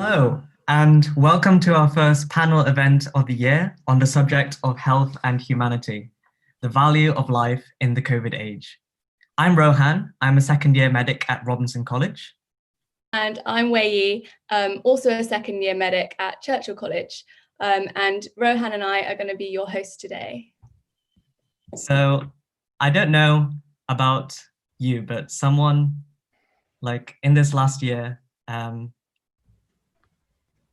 Hello, and welcome to our first panel event of the year on the subject of health and humanity, the value of life in the COVID age. I'm Rohan, I'm a second year medic at Robinson College. And I'm Wei, also a second year medic at Churchill College. And Rohan and I are going to be your hosts today. So I don't know about you, but someone like in this last year,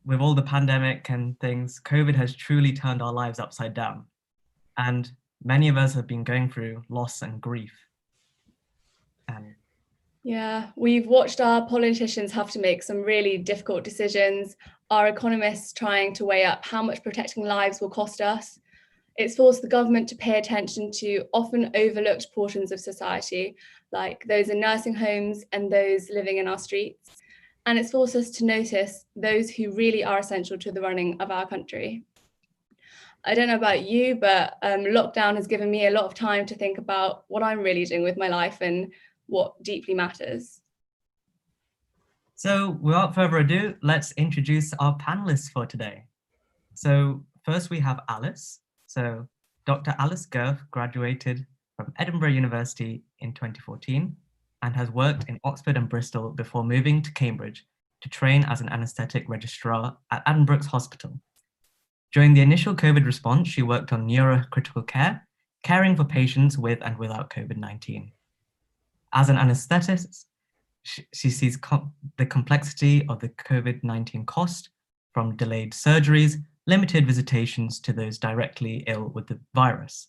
with all the pandemic and things, COVID has truly turned our lives upside down. And many of us have been going through loss and grief. Yeah, we've watched our politicians have to make some really difficult decisions, our economists trying to weigh up how much protecting lives will cost us. It's forced the government to pay attention to often overlooked portions of society, like those in nursing homes and those living in our streets. And it's forced us to notice those who really are essential to the running of our country. I don't know about you, but lockdown has given me a lot of time to think about what I'm really doing with my life and what deeply matters. So without further ado, let's introduce our panelists for today. So first we have Alice. So Dr. Alice Gerth graduated from Edinburgh University in 2014 and has worked in Oxford and Bristol before moving to Cambridge to train as an anaesthetic registrar at Addenbrooke's Hospital. During the initial COVID response, she worked on neurocritical care, caring for patients with and without COVID-19. As an anaesthetist, she sees the complexity of the COVID-19 cost, from delayed surgeries, limited visitations to those directly ill with the virus.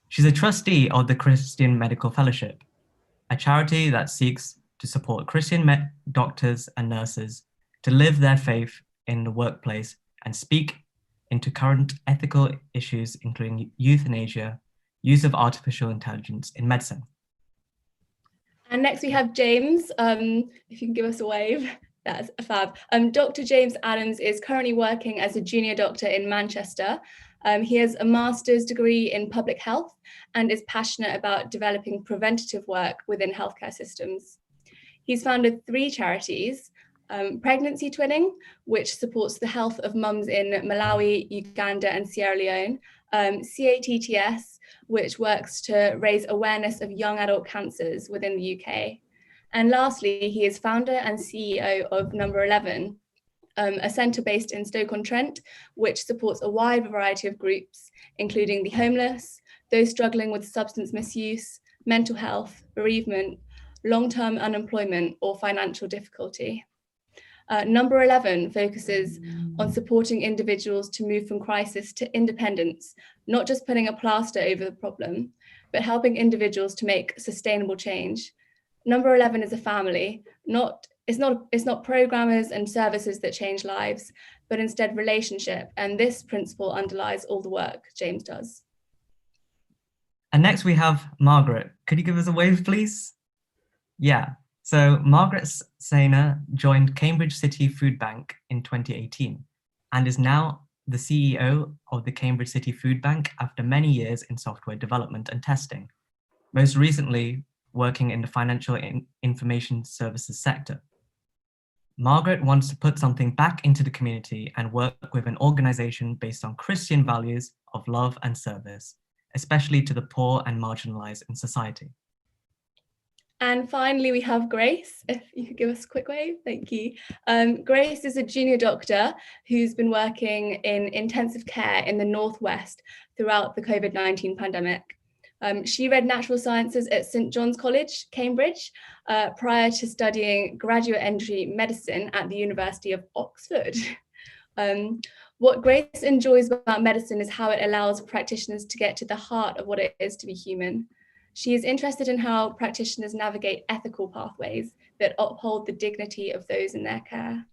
She's a trustee of the Christian Medical Fellowship, a charity that seeks to support Christian doctors and nurses to live their faith in the workplace and speak into current ethical issues, including euthanasia, use of artificial intelligence in medicine. And next we have James, if you can give us a wave, that's a fab. Dr. James Adams is currently working as a junior doctor in Manchester. He has a master's degree in public health and is passionate about developing preventative work within healthcare systems. He's founded 3 charities, Pregnancy Twinning, which supports the health of mums in Malawi, Uganda, and Sierra Leone, CATTS, which works to raise awareness of young adult cancers within the UK. And lastly, he is founder and CEO of Number 11, a centre based in Stoke-on-Trent, which supports a wide variety of groups, including the homeless, those struggling with substance misuse, mental health, bereavement, long-term unemployment, or financial difficulty. Number 11 focuses on supporting individuals to move from crisis to independence, not just putting a plaster over the problem, but helping individuals to make sustainable change. Number 11 is a family. It's not programmers and services that change lives, but instead relationship. And this principle underlies all the work James does. And next we have Margaret. Could you give us a wave, please? Yeah. So Margaret Sainer joined Cambridge City Food Bank in 2018 and is now the CEO of the Cambridge City Food Bank after many years in software development and testing, most recently working in the financial information services sector. Margaret wants to put something back into the community and work with an organization based on Christian values of love and service, especially to the poor and marginalized in society. And finally, we have Grace. If you could give us a quick wave, thank you. Grace is a junior doctor who's been working in intensive care in the Northwest throughout the COVID-19 pandemic. She read natural sciences at St. John's College, Cambridge, prior to studying graduate entry medicine at the University of Oxford. What Grace enjoys about medicine is how it allows practitioners to get to the heart of what it is to be human. She is interested in how practitioners navigate ethical pathways that uphold the dignity of those in their care.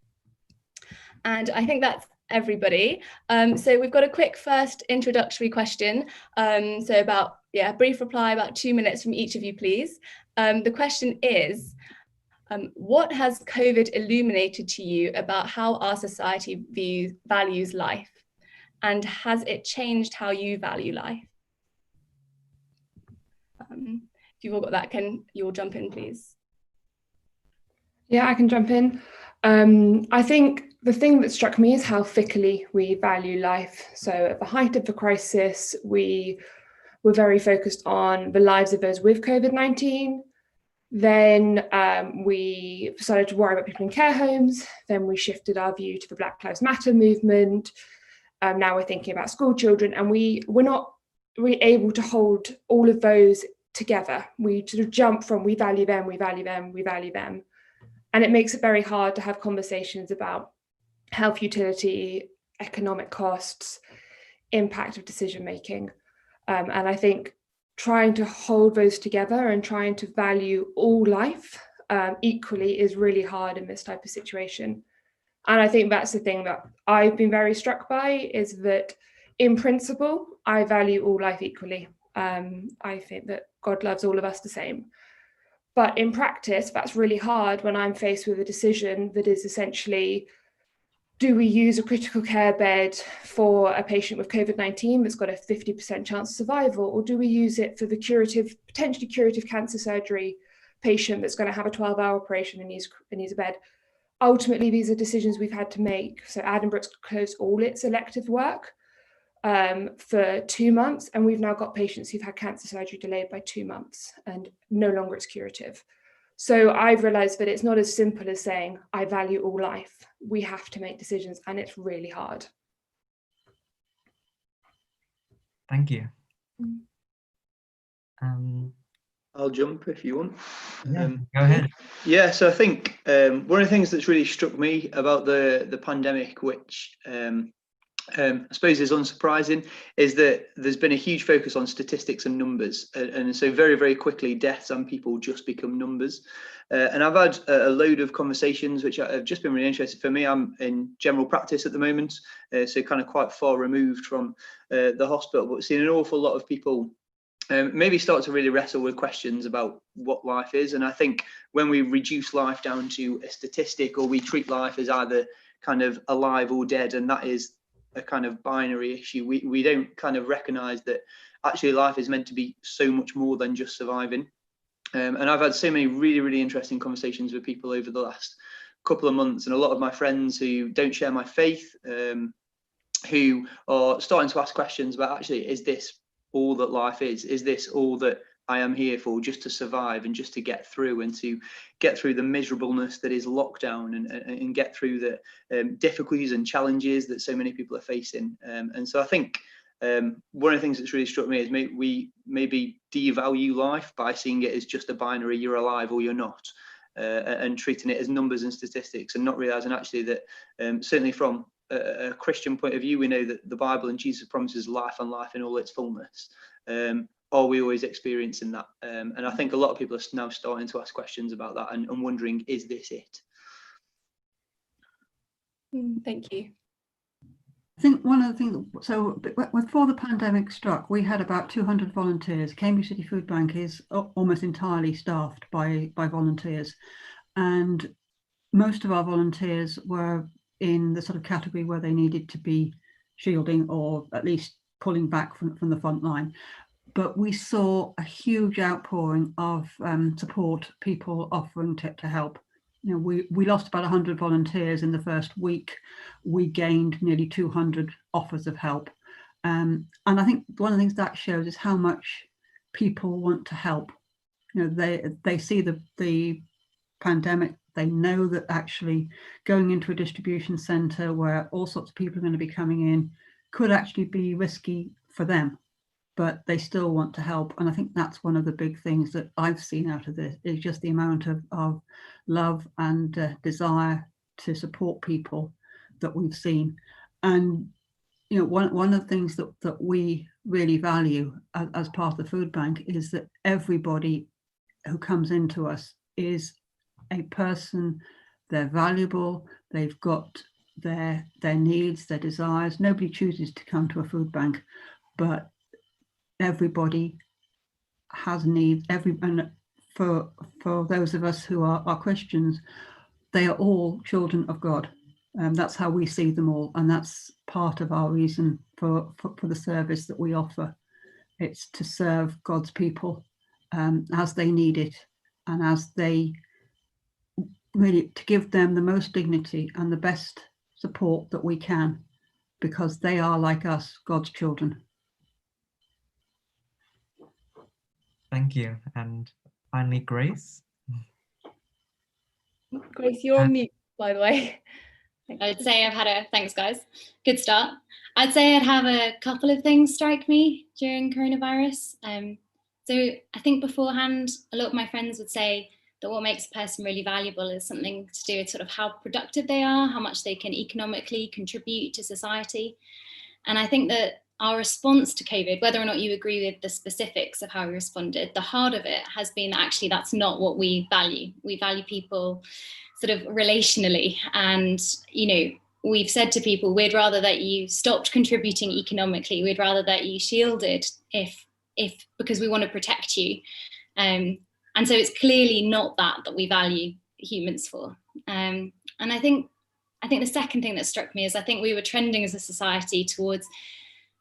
And I think that's everybody. So we've got a quick first introductory question. So about, a brief reply, about 2 minutes from each of you, please. The question is, what has COVID illuminated to you about how our society values life? And has it changed how you value life? If you've all got that, can you all jump in, please? Yeah, I can jump in. I think the thing that struck me is how fickly we value life. So at the height of the crisis, we were very focused on the lives of those with COVID-19. Then we started to worry about people in care homes. Then we shifted our view to the Black Lives Matter movement. Now we're thinking about school children, and we're not really able to hold all of those together. We sort of jump from we value them, we value them, we value them. And it makes it very hard to have conversations about health utility, economic costs, impact of decision making. And I think trying to hold those together and trying to value all life equally is really hard in this type of situation. And I think that's the thing that I've been very struck by, is that in principle, I value all life equally. I think that God loves all of us the same. But in practice, that's really hard when I'm faced with a decision that is essentially, do we use a critical care bed for a patient with COVID-19 that's got a 50% chance of survival, or do we use it for the potentially curative cancer surgery patient that's going to have a 12-hour operation and needs a bed? Ultimately, these are decisions we've had to make. So Addenbrook's closed all its elective work for 2 months, and we've now got patients who've had cancer surgery delayed by 2 months, and no longer it's curative. So I've realized that it's not as simple as saying, I value all life. We have to make decisions, and it's really hard. Thank you. I'll jump if you want. Yeah, go ahead. Yeah, so I think one of the things that's really struck me about the pandemic, which I suppose is unsurprising, is that there's been a huge focus on statistics and numbers, and so very, very quickly deaths and people just become numbers. And I've had a load of conversations which have just been really interesting. For me, I'm in general practice at the moment, so kind of quite far removed from the hospital, but seeing an awful lot of people maybe start to really wrestle with questions about what life is. And I think when we reduce life down to a statistic, or we treat life as either kind of alive or dead, and that is a kind of binary issue, we don't kind of recognize that actually life is meant to be so much more than just surviving. And I've had so many really, really interesting conversations with people over the last couple of months, and a lot of my friends who don't share my faith, who are starting to ask questions about, actually, is this all that life is? Is this all that I am here for, just to survive and just to get through, and to get through the miserableness that is lockdown, and get through the difficulties and challenges that so many people are facing? And so I think one of the things that's really struck me is we maybe devalue life by seeing it as just a binary, you're alive or you're not, and treating it as numbers and statistics, and not realizing actually that certainly from a Christian point of view, we know that the Bible and Jesus promises life, and life in all its fullness. Are we always experiencing that? And I think a lot of people are now starting to ask questions about that, and wondering, is this it? Thank you. I think one of the things, so before the pandemic struck, we had about 200 volunteers. Cambridge City Food Bank is almost entirely staffed by volunteers. And most of our volunteers were in the sort of category where they needed to be shielding, or at least pulling back from the front line. But we saw a huge outpouring of support, people offering to help. You know, we lost about 100 volunteers in the first week. We gained nearly 200 offers of help. And I think one of the things that shows is how much people want to help. You know, they see the pandemic. They know that actually going into a distribution centre where all sorts of people are going to be coming in could actually be risky for them, but they still want to help. And I think that's one of the big things that I've seen out of this, is just the amount of love and desire to support people that we've seen. And you know, one of the things that we really value as part of the food bank is that everybody who comes into us is a person. They're valuable, they've got their needs, their desires. Nobody chooses to come to a food bank, but everybody has needs. And for those of us who are Christians, they are all children of God. That's how we see them all, and that's part of our reason for the service that we offer. It's to serve God's people as they need it, and as they really, to give them the most dignity and the best support that we can, because they are, like us, God's children. Thank you. And finally, Grace. Grace, you're on mute, by the way. I'd say I've had thanks guys, good start. I'd say I'd have a couple of things strike me during coronavirus. So I think beforehand, a lot of my friends would say that what makes a person really valuable is something to do with sort of how productive they are, how much they can economically contribute to society. And I think that our response to COVID, whether or not you agree with the specifics of how we responded, the heart of it has been actually that's not what we value. We value people sort of relationally. And, we've said to people, we'd rather that you stopped contributing economically. We'd rather that you shielded if because we want to protect you. And so it's clearly not that we value humans for. And I think the second thing that struck me is I think we were trending as a society towards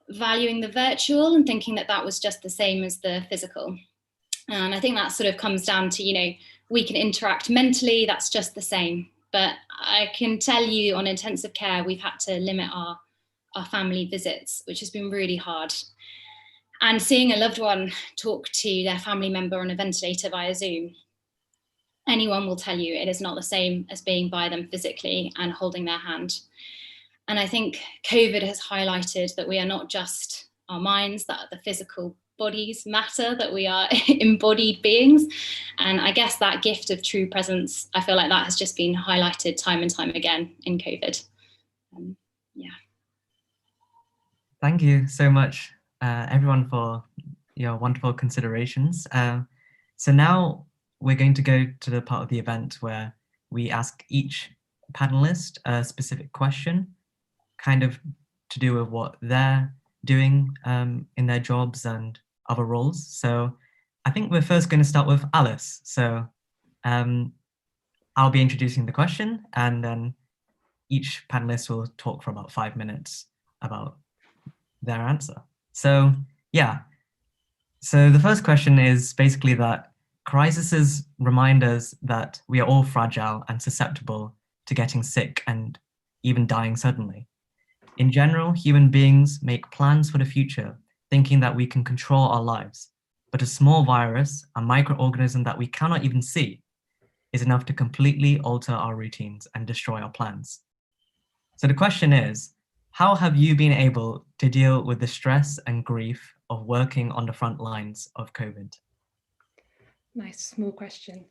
valuing the virtual and thinking that was just the same as the physical. And I think that sort of comes down to, we can interact mentally, that's just the same. But I can tell you on intensive care, we've had to limit our family visits, which has been really hard. And seeing a loved one talk to their family member on a ventilator via Zoom, anyone will tell you it is not the same as being by them physically and holding their hand. And I think COVID has highlighted that we are not just our minds, that the physical bodies matter, that we are embodied beings. And I guess that gift of true presence, I feel like that has just been highlighted time and time again in COVID. Yeah. Thank you so much, everyone, for your wonderful considerations. So now we're going to go to the part of the event where we ask each panelist a specific question, kind of to do with what they're doing in their jobs and other roles. So I think we're first going to start with Alice. So I'll be introducing the question, and then each panelist will talk for about 5 minutes about their answer. So yeah, so the first question is basically that crises remind us that we are all fragile and susceptible to getting sick and even dying suddenly. In general, human beings make plans for the future, thinking that we can control our lives. But a small virus, a microorganism that we cannot even see, is enough to completely alter our routines and destroy our plans. So the question is, how have you been able to deal with the stress and grief of working on the front lines of COVID? Nice, small question.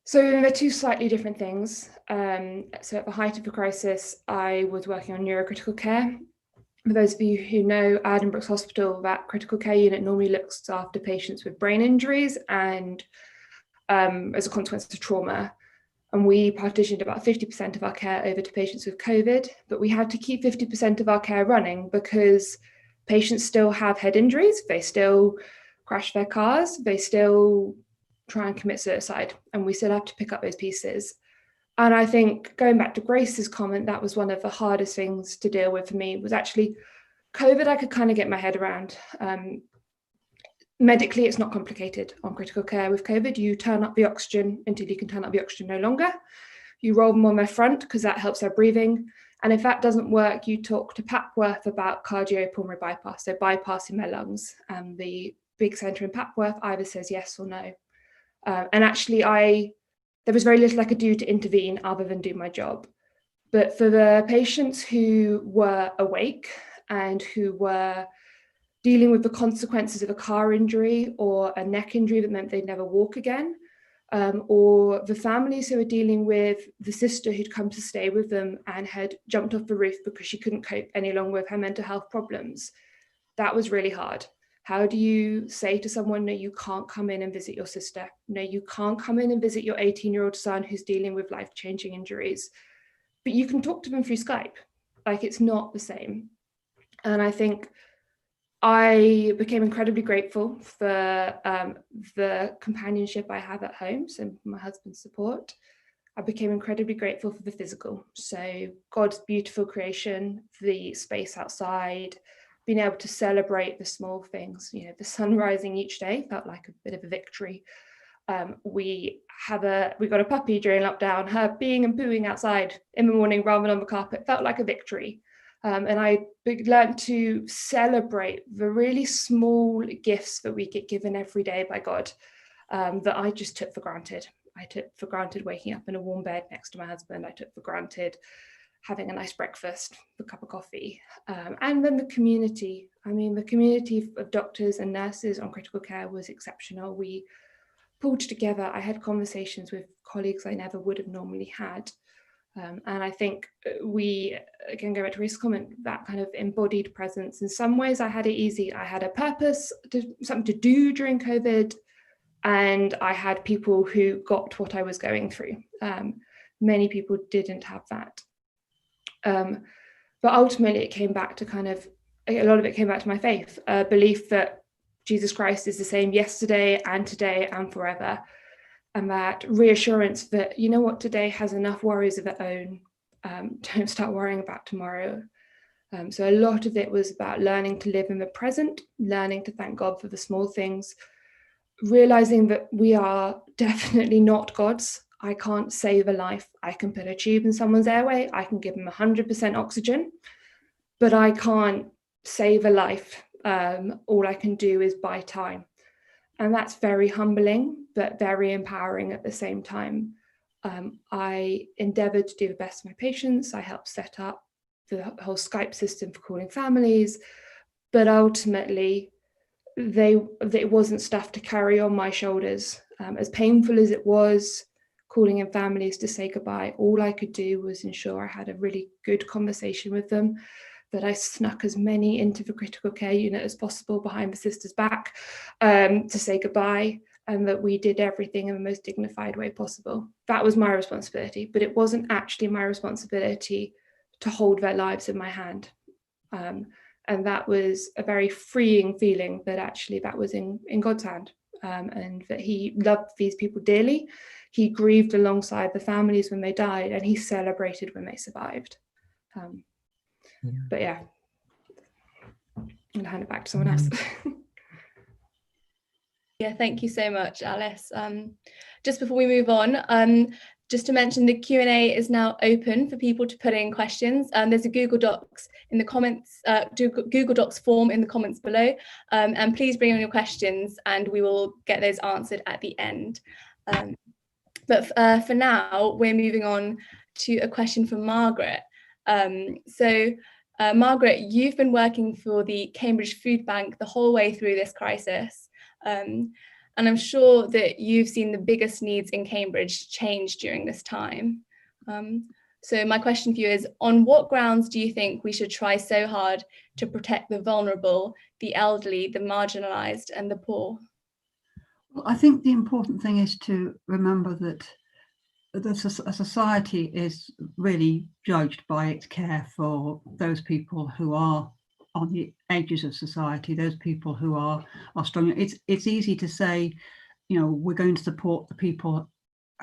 So they're two slightly different things. So at the height of the crisis, I was working on neurocritical care. For those of you who know Addenbrooke's Hospital, that critical care unit normally looks after patients with brain injuries and as a consequence of trauma. And we partitioned about 50% of our care over to patients with COVID, but we had to keep 50% of our care running because patients still have head injuries, they still crash their cars, they still try and commit suicide, and we still have to pick up those pieces. And I think going back to Grace's comment, that was one of the hardest things to deal with for me, was actually COVID. I could kind of get my head around. Medically, it's not complicated on critical care with COVID. You turn up the oxygen until you can turn up the oxygen no longer. You roll them on their front because that helps their breathing. And if that doesn't work, you talk to Papworth about cardiopulmonary bypass, so bypassing their lungs. And the big centre in Papworth either says yes or no. And actually, there was very little I could do to intervene other than do my job. But for the patients who were awake and who were dealing with the consequences of a car injury or a neck injury that meant they'd never walk again, or the families who were dealing with the sister who'd come to stay with them and had jumped off the roof because she couldn't cope any longer with her mental health problems, that was really hard. How do you say to someone, no, you can't come in and visit your sister? No, you can't come in and visit your 18-year-old son who's dealing with life-changing injuries. But you can talk to them through Skype. Like, it's not the same. And I think I became incredibly grateful for the companionship I have at home, so my husband's support. I became incredibly grateful for the physical. So God's beautiful creation, the space outside, being able to celebrate the small things, the sun rising each day felt like a bit of a victory. We got a puppy during lockdown. Her peeing and pooing outside in the morning rather than on the carpet felt like a victory. And I learned to celebrate the really small gifts that we get given every day by God, that I just took for granted. I took for granted waking up in a warm bed next to my husband. I took for granted having a nice breakfast, a cup of coffee. And then the community. I mean, the community of doctors and nurses on critical care was exceptional. We pulled together. I had conversations with colleagues I never would have normally had. And I think we, again, go back to Reese's comment, that kind of embodied presence. In some ways, I had it easy. I had a purpose, something to do during COVID, and I had people who got what I was going through. Many people didn't have that. But ultimately, it came back to a lot of it came back to my faith, a belief that Jesus Christ is the same yesterday and today and forever. And that reassurance that, you know what, today has enough worries of its own. Don't start worrying about tomorrow. So a lot of it was about learning to live in the present, learning to thank God for the small things, realizing that we are definitely not gods. I can't save a life. I can put a tube in someone's airway. I can give them 100% oxygen, but I can't save a life. All I can do is buy time. And that's very humbling, but very empowering at the same time. I endeavored to do the best for my patients. I helped set up the whole Skype system for calling families, but ultimately, it wasn't stuff to carry on my shoulders. As painful as it was, calling in families to say goodbye, all I could do was ensure I had a really good conversation with them, that I snuck as many into the critical care unit as possible behind the sister's back to say goodbye, and that we did everything in the most dignified way possible. That was my responsibility, but it wasn't actually my responsibility to hold their lives in my hand. And that was a very freeing feeling that actually that was in God's hand, and that he loved these people dearly. He grieved alongside the families when they died, and he celebrated when they survived. But yeah, I'm gonna hand it back to someone else. Yeah, thank you so much, Alice. Just before we move on, just to mention, the Q&A is now open for people to put in questions. There's a Google Docs in the comments, Google Docs form in the comments below, and please bring on your questions and we will get those answered at the end. But for now, we're moving on to a question from Margaret. Margaret, you've been working for the Cambridge Food Bank the whole way through this crisis. And I'm sure that you've seen the biggest needs in Cambridge change during this time. So my question for you is, on what grounds do you think we should try so hard to protect the vulnerable, the elderly, the marginalised and the poor? Well, I think the important thing is to remember that a society is really judged by its care for those people who are on the edges of society, those people who are struggling. It's easy to say, you know, we're going to support the people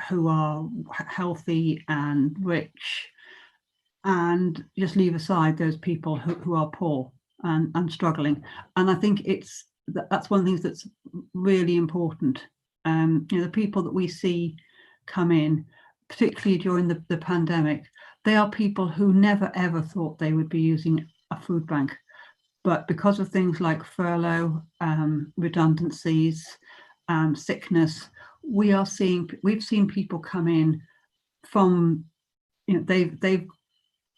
who are healthy and rich, and just leave aside those people who are poor and struggling. And I think that's one of the things that's really important. You know, the people that we see come in, particularly during the pandemic, they are people who never ever thought they would be using a food bank. But because of things like furlough, redundancies, sickness, we've seen people come in from, you know, they've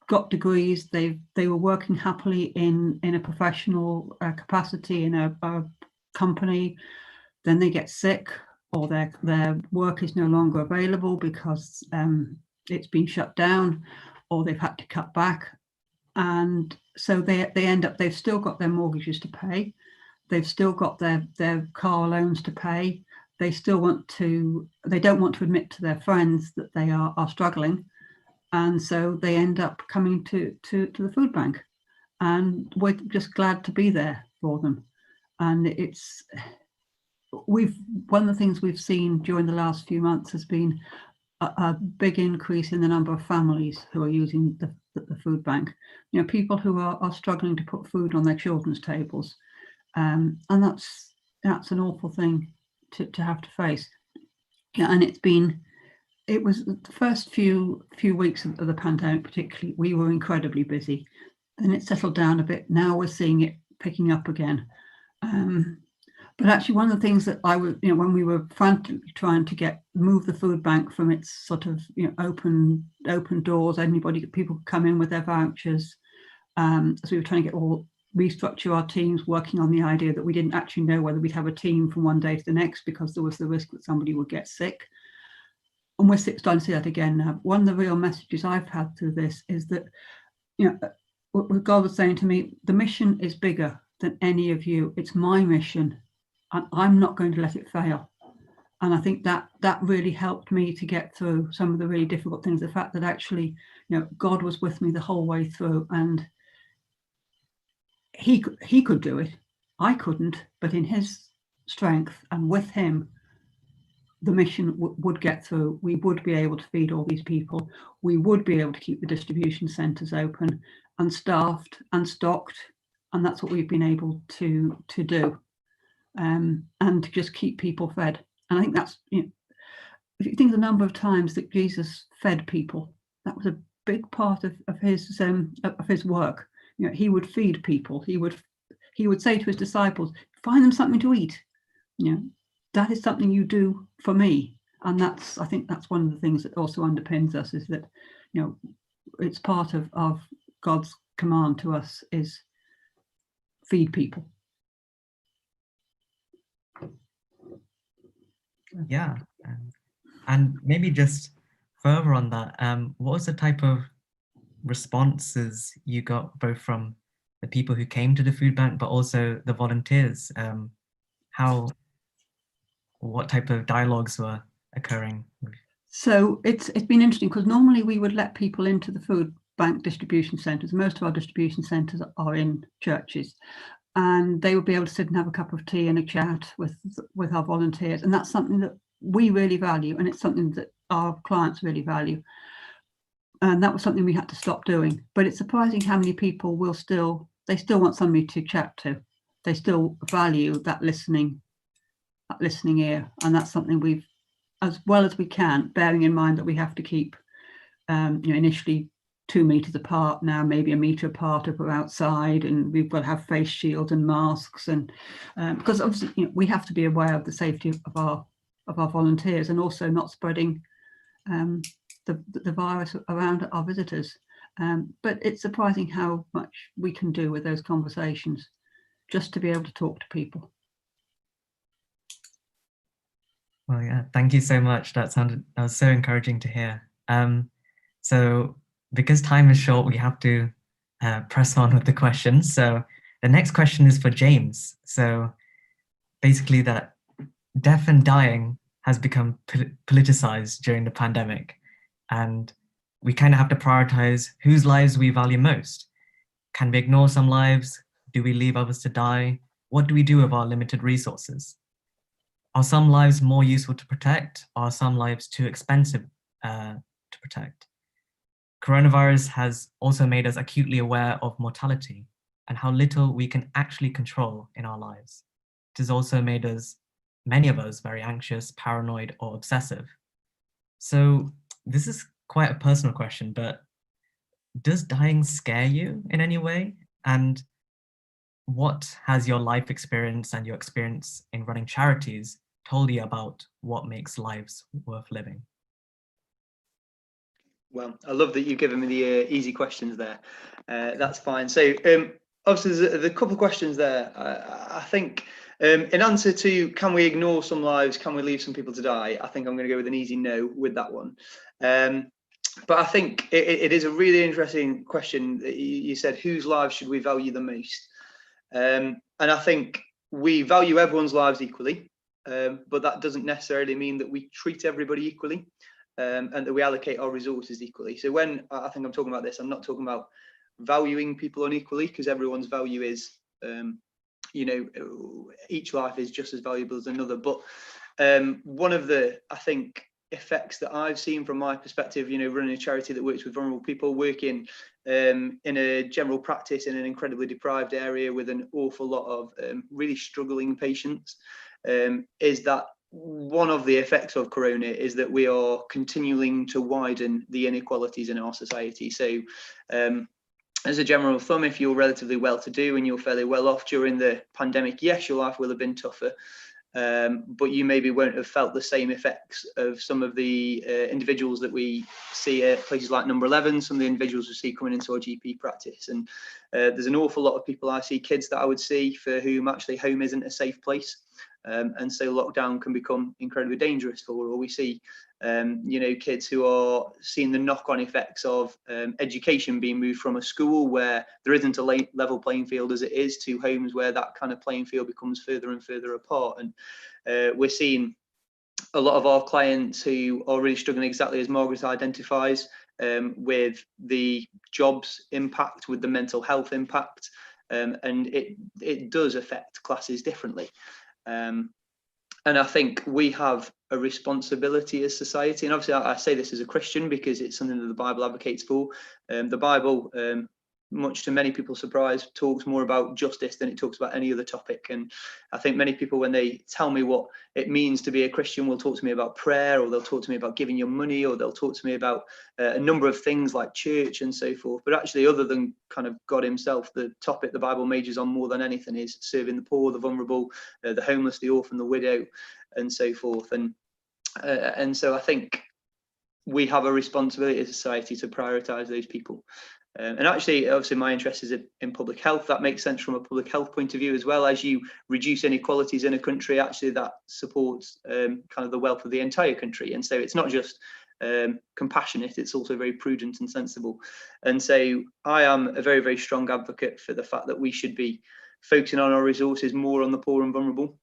got degrees, they were working happily in a professional capacity in a company, then they get sick, or their work is no longer available because it's been shut down, or they've had to cut back. And so they end up, they've still got their mortgages to pay, they've still got their car loans to pay, they don't want to admit to their friends that they are struggling, and so they end up coming to the food bank, and we're just glad to be there for them. And one of the things we've seen during the last few months has been a big increase in the number of families who are using the food bank. You know, people who are struggling to put food on their children's tables, and that's an awful thing to have to face. Yeah, and it was the first few weeks of the pandemic, particularly, we were incredibly busy. Then it settled down a bit. Now we're seeing it picking up again. But actually, one of the things that I was, when we were frantically trying to move the food bank from its sort of, open doors, people could come in with their vouchers. As we were trying to restructure our teams, working on the idea that we didn't actually know whether we'd have a team from one day to the next because there was the risk that somebody would get sick. And we're starting to see that again now. One of the real messages I've had through this is that, what God was saying to me, the mission is bigger than any of you. It's my mission, and I'm not going to let it fail. And I think that really helped me to get through some of the really difficult things. The fact that actually, God was with me the whole way through, and he could do it. I couldn't, but in his strength and with him, the mission would get through. We would be able to feed all these people. We would be able to keep the distribution centres open and staffed and stocked. And that's what we've been able to do, and to just keep people fed. And I think that's, if you think the number of times that Jesus fed people, that was a big part of his work. He would feed people. He would say to his disciples, find them something to eat. That is something you do for me. And I think that's one of the things that also underpins us, is that, it's part of God's command to us is feed people. Yeah. And maybe just further on that, what was the type of responses you got both from the people who came to the food bank, but also the volunteers? What type of dialogues were occurring? So it's been interesting, because normally we would let people into the food bank distribution centres. Most of our distribution centres are in churches, and they would be able to sit and have a cup of tea and a chat with our volunteers. And that's something that we really value, and it's something that our clients really value. And that was something we had to stop doing. But it's surprising how many people they still want somebody to chat to. They still value that listening ear. And that's something we've, as well as we can, bearing in mind that we have to keep, initially 2 meters apart, now maybe 1 meter apart if we're outside, and we've got to have face shields and masks, and because obviously we have to be aware of the safety of our volunteers, and also not spreading the virus around our visitors. But it's surprising how much we can do with those conversations, just to be able to talk to people. Well, yeah, thank you so much. That was so encouraging to hear. So because time is short, we have to press on with the questions. So the next question is for James. So basically, that death and dying has become politicized during the pandemic, and we kind of have to prioritize whose lives we value most. Can we ignore some lives? Do we leave others to die? What do we do with our limited resources? Are some lives more useful to protect? Are some lives too expensive to protect? Coronavirus has also made us acutely aware of mortality and how little we can actually control in our lives. It has also made many of us, very anxious, paranoid, or obsessive. So this is quite a personal question, but does dying scare you in any way? And what has your life experience and your experience in running charities told you about what makes lives worth living? Well, I love that you've given me the easy questions there. That's fine. So obviously there's a couple of questions there. I think in answer to can we ignore some lives, can we leave some people to die, I think I'm going to go with an easy no with that one. But I think it is a really interesting question. You said, whose lives should we value the most? And I think we value everyone's lives equally, but that doesn't necessarily mean that we treat everybody equally, and that we allocate our resources equally. So when I think I'm talking about this, I'm not talking about valuing people unequally, because everyone's value is, each life is just as valuable as another. But one of the, I think, effects that I've seen from my perspective, running a charity that works with vulnerable people, working in a general practice in an incredibly deprived area with an awful lot of really struggling patients, is that one of the effects of corona is that we are continuing to widen the inequalities in our society. So as a general thumb, if you're relatively well-to-do and you're fairly well off during the pandemic, yes, your life will have been tougher, but you maybe won't have felt the same effects of some of the individuals that we see at places like Number 11, some of the individuals we see coming into our GP practice. And there's an awful lot of people I see, kids that I would see, for whom actually home isn't a safe place. And so lockdown can become incredibly dangerous for, or we see kids who are seeing the knock-on effects of education being moved from a school where there isn't a level playing field as it is, to homes where that kind of playing field becomes further and further apart. And we're seeing a lot of our clients who are really struggling, exactly as Margaret identifies, with the jobs impact, with the mental health impact, and it does affect classes differently. And I think we have a responsibility as society, and obviously I say this as a Christian because it's something that the Bible advocates for. The Bible, much to many people's surprise, talks more about justice than it talks about any other topic. And I think many people, when they tell me what it means to be a Christian, will talk to me about prayer, or they'll talk to me about giving your money, or they'll talk to me about a number of things like church and so forth. But actually, other than kind of God himself, the topic the Bible majors on more than anything is serving the poor, the vulnerable, the homeless, the orphan, the widow, and so forth. And so I think we have a responsibility as a society to prioritise those people. And actually, obviously, my interest is in public health. That makes sense from a public health point of view as well. As you reduce inequalities in a country, actually that supports kind of the wealth of the entire country. And so it's not just compassionate, it's also very prudent and sensible. And so I am a very, very strong advocate for the fact that we should be focusing on our resources more on the poor and vulnerable.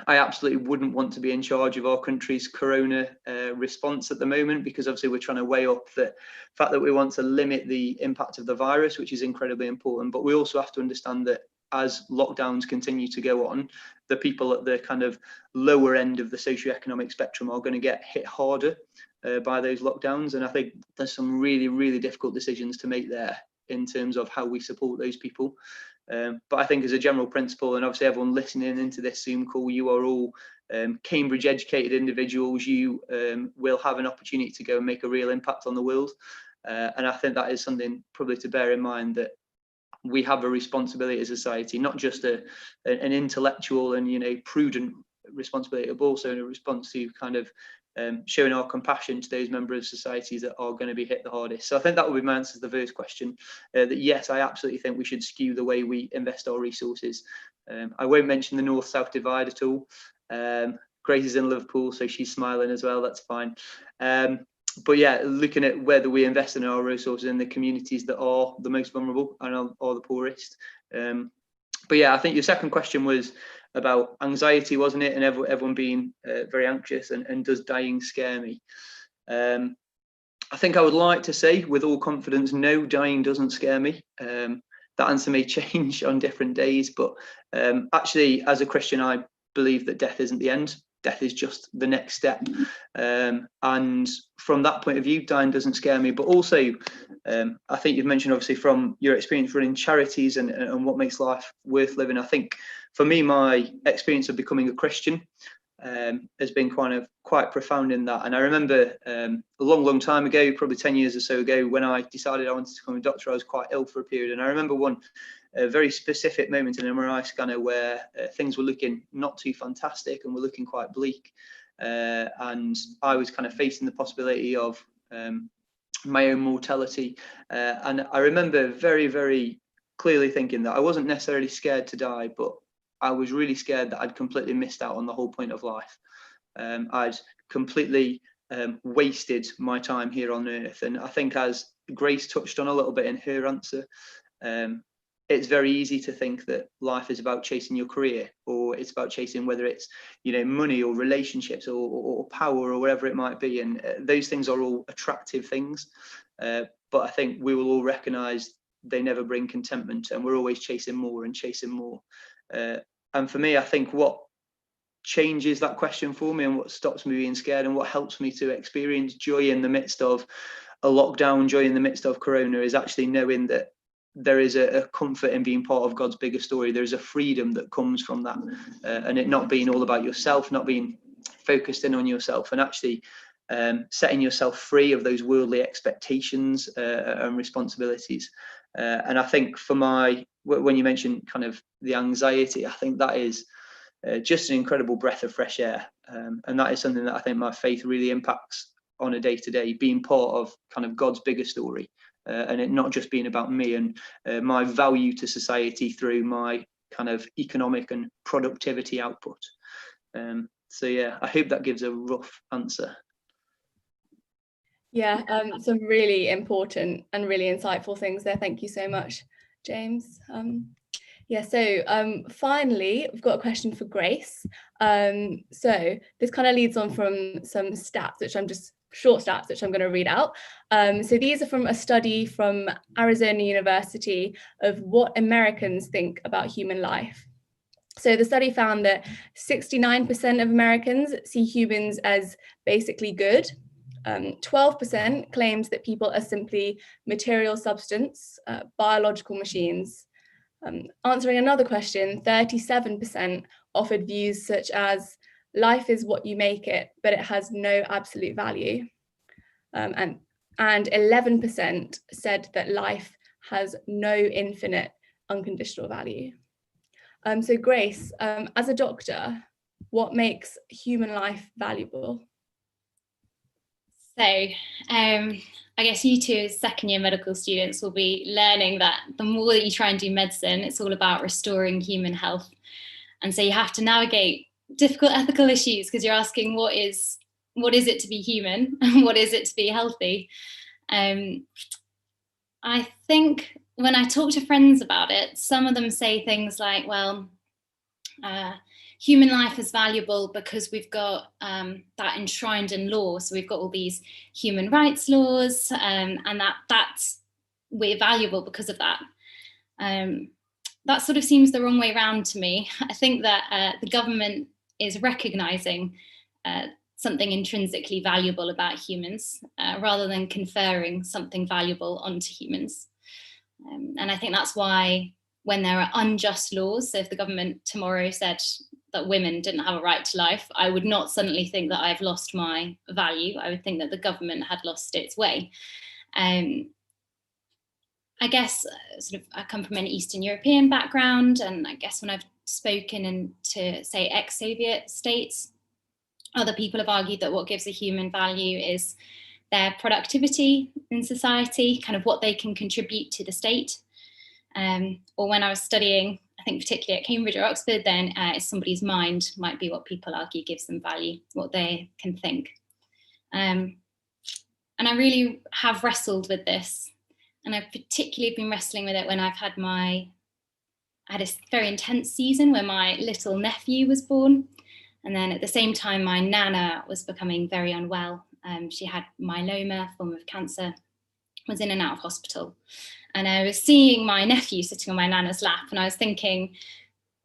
I absolutely wouldn't want to be in charge of our country's corona response at the moment, because obviously we're trying to weigh up the fact that we want to limit the impact of the virus, which is incredibly important. But we also have to understand that as lockdowns continue to go on, the people at the kind of lower end of the socioeconomic spectrum are going to get hit harder by those lockdowns. And I think there's some really, really difficult decisions to make there in terms of how we support those people. But I think as a general principle, and obviously everyone listening into this Zoom call, you are all Cambridge educated individuals. You will have an opportunity to go and make a real impact on the world. And I think that is something probably to bear in mind, that we have a responsibility as a society, not just an intellectual and prudent responsibility, but also in a response to kind of showing our compassion to those members of society that are going to be hit the hardest. So I think that would be my answer to the first question, that yes, I absolutely think we should skew the way we invest our resources. I won't mention the north-south divide at all. Grace is in Liverpool, so she's smiling as well, that's fine. But yeah, looking at whether we invest in our resources in the communities that are the most vulnerable and are the poorest. But yeah, I think your second question was about anxiety, wasn't it? And everyone being very anxious, and does dying scare me? I think I would like to say with all confidence, no, dying doesn't scare me. That answer may change on different days, but actually, as a Christian, I believe that death isn't the end. Death is just the next step. And from that point of view, dying doesn't scare me. But also, I think you've mentioned, obviously, from your experience running charities and what makes life worth living. I think for me, my experience of becoming a Christian has been quite profound in that. And I remember a long time ago, probably 10 years or so ago, when I decided I wanted to become a doctor, I was quite ill for a period. And I remember a very specific moment in an MRI scanner where things were looking not too fantastic and were looking quite bleak. And I was kind of facing the possibility of my own mortality. And I remember very, very clearly thinking that I wasn't necessarily scared to die, but I was really scared that I'd completely missed out on the whole point of life. I'd completely wasted my time here on earth. And I think, as Grace touched on a little bit in her answer, it's very easy to think that life is about chasing your career, or it's about chasing whether it's money or relationships or power or whatever it might be. And those things are all attractive things, but I think we will all recognize they never bring contentment, and we're always chasing more and chasing more. And for me, I think what changes that question for me, and what stops me being scared, and what helps me to experience joy in the midst of a lockdown, joy in the midst of corona, is actually knowing that there is a comfort in being part of God's bigger story. There's a freedom that comes from that, and it not being all about yourself, not being focused in on yourself, and actually setting yourself free of those worldly expectations and responsibilities. And I think when you mentioned kind of the anxiety, I think that is just an incredible breath of fresh air. And that is something that I think my faith really impacts on a day-to-day, being part of kind of God's bigger story, and it not just being about me and my value to society through my kind of economic and productivity output. So yeah, I hope that gives a rough answer. Yeah, some really important and really insightful things there. Thank you so much, James. Yeah, so finally, we've got a question for Grace. So this kind of leads on from some stats, short stats, which I'm going to read out. So these are from a study from Arizona University of what Americans think about human life. So the study found that 69% of Americans see humans as basically good. 12% claims that people are simply material substance, biological machines. Answering another question, 37% offered views such as life is what you make it, but it has no absolute value. And 11% said that life has no infinite unconditional value. So Grace, as a doctor, what makes human life valuable? So I guess you two as second year medical students will be learning that the more that you try and do medicine, it's all about restoring human health. And so you have to navigate difficult ethical issues because you're asking what is it to be human and what is it to be healthy? I think when I talk to friends about it, some of them say things like, well, human life is valuable because we've got that enshrined in law. So we've got all these human rights laws, and that's we're valuable because of that. That sort of seems the wrong way around to me. I think that the government is recognizing something intrinsically valuable about humans rather than conferring something valuable onto humans. And I think that's why when there are unjust laws, so if the government tomorrow said that women didn't have a right to life, I would not suddenly think that I've lost my value. I would think that the government had lost its way. I guess I come from an Eastern European background, and I guess when I've spoken to say ex-Soviet states, other people have argued that what gives a human value is their productivity in society, kind of what they can contribute to the state. Or when I was studying, I think particularly at Cambridge or Oxford, then somebody's mind might be what people argue gives them value, what they can think. And I really have wrestled with this. And I've particularly been wrestling with it when I've had I had a very intense season where my little nephew was born. And then at the same time, my nana was becoming very unwell. She had myeloma, a form of cancer, was in and out of hospital. And I was seeing my nephew sitting on my nana's lap, and I was thinking,